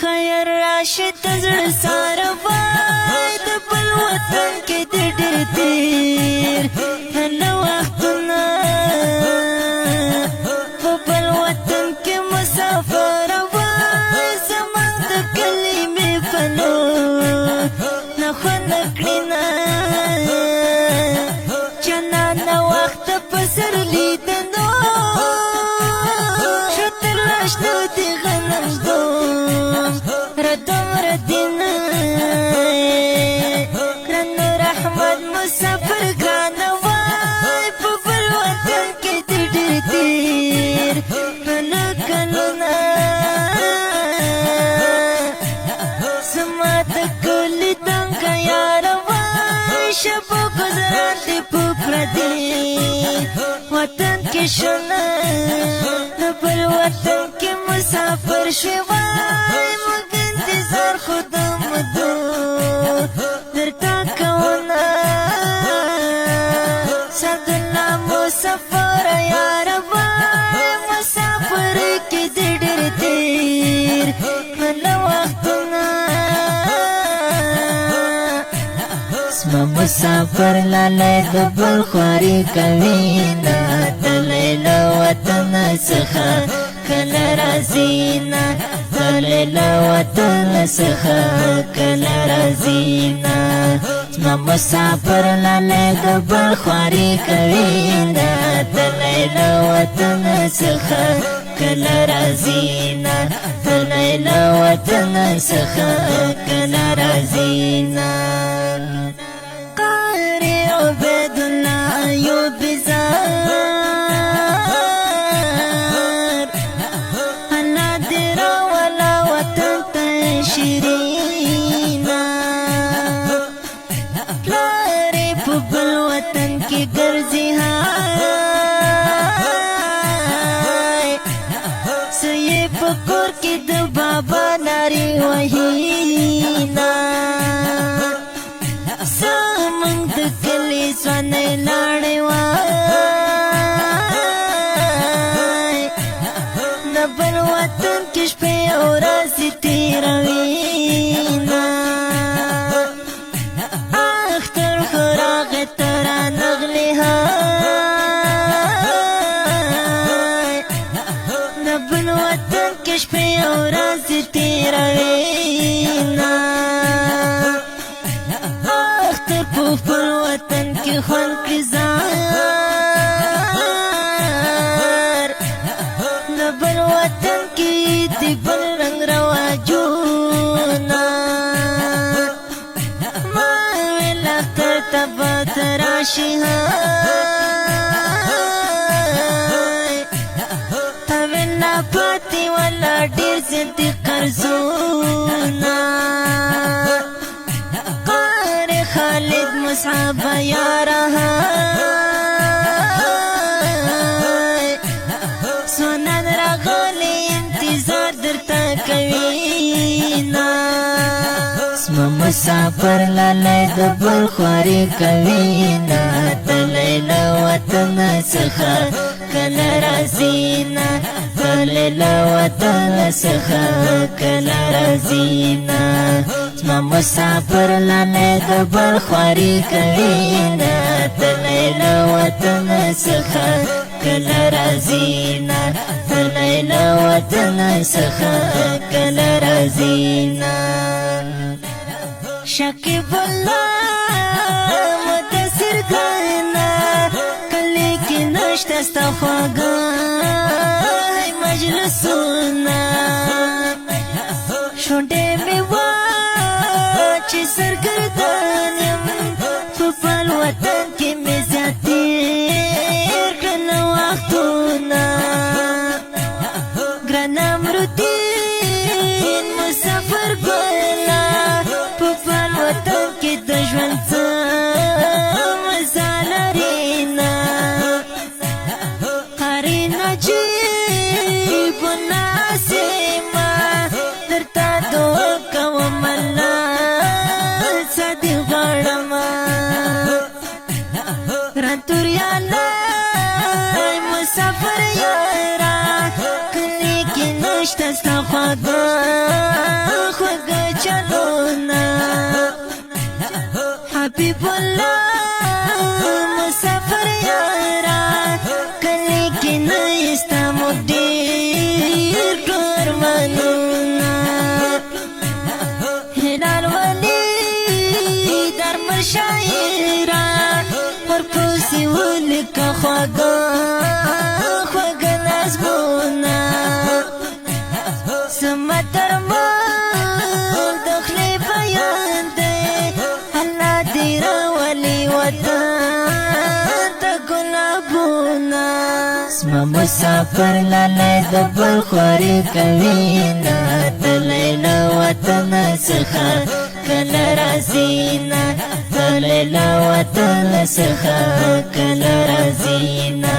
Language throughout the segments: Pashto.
خیر راشد زړه ساره وای د بل وطن کې د ډېر تیر نه وختونه په بل وطن کې مسافر وای زموږ د کلمې په نور نه خوند کړي نه جانانه وخت په سر لیدنو شو تر لاشنو دي غنم دوم ردم ردینا کرن رحمت مسافر گرانا وای په بل وطن کې د ډېر تیر نه کلونه زما د کلي دنګه یاره وای شپو ګزران دي په پردي وطن کې شونه د بل وطن کې مسافر شوی وای موږ انتظار خود مدو درتا کونا سدنا مسافر یار وای مسافر کې د ډېر تیر نه وختونه اسما مسافر لاله د بل خواري کوي نه تللی له وطن څخه کله راځي نه تللی له وطن څخه کله راځي نه اسما مسافر لاله د بل خواري کوي نه تللی له وطن څخه کله راځي نه تللی له وطن څخه کله راځي نه قاری عبید الله ایوب زار انا درا ولا وطن تشرینا لاری په بل وطن کې ګرځي هاي سې په کور کې د بابا ناری وهینا سامن د کلی سونه لاړې وای د بل وطن کې شپې او ورځې تېروي نه اختر خو راغی ته رانغلې هاي د بل وطن کې شپې او ورځې تېروي نه په خپل وطن کې خوند کړي ځار د بل وطن کې د بل رنګ رواجونه ما ویل اختر ته به ته راشي تا ویل پاتې ولا ډېر زیات قرضونه خالد مصعب یارها سنن راغلی انتظار درتا کوي نا اسما مسافر لاله د بل خواري کوي نا تللی له وطن څخه کله راځي نا تللی له وطن څخه کله راځي نا اسما مسافر لاله د بل خواري کوي نه تللی له وطن څخه کله راځي نه تللی له وطن څخه کله راځي نه شکیب الله مدثر ګانا کلی کې نشته ستا خواږه مجلسونه شونډې مې چې سرګردان یم په بل وطن کې مې زیات تېر کړل وختونه ګران امرالدین مسافر ګله په بل وطن کې د ژوند څه مزه لري نه قاري نجیب ناسمه درته دعا کوم مسافر یارا کلی کې نشته ستا خواږه حبیب الله مسافر یارا کلی کې نه استامو ډېر ارمانونه هلال ولی درمل شاعرا ورپسې ولیکه خواږه خواږه نظمونه زما درمل د خولې بیان دی الله دې راولي وطن ته ګلابونه زما مسافر لالی د بل خواري کوي نه تللی له وطن څخه کله راځي نه تللی له وطن څخه کله راځي نه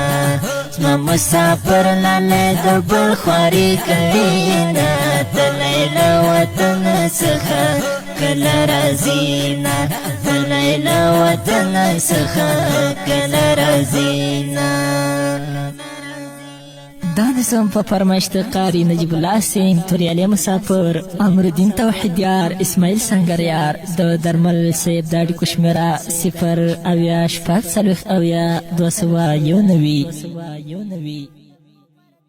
زما مسافر لالی د بل خواري کوي نه تللی له وطن څخه کله راځي نه تللی له وطن څخه کله راځي نه دا نظم په فرمایش د قاری نجیب الله حسین توریالی مسافر امرالدین توحیدیار اسماعیل سنگریار د درمل صاحب د اړیکو شمېره 0 اویا شپږ څلوېښت اویا 291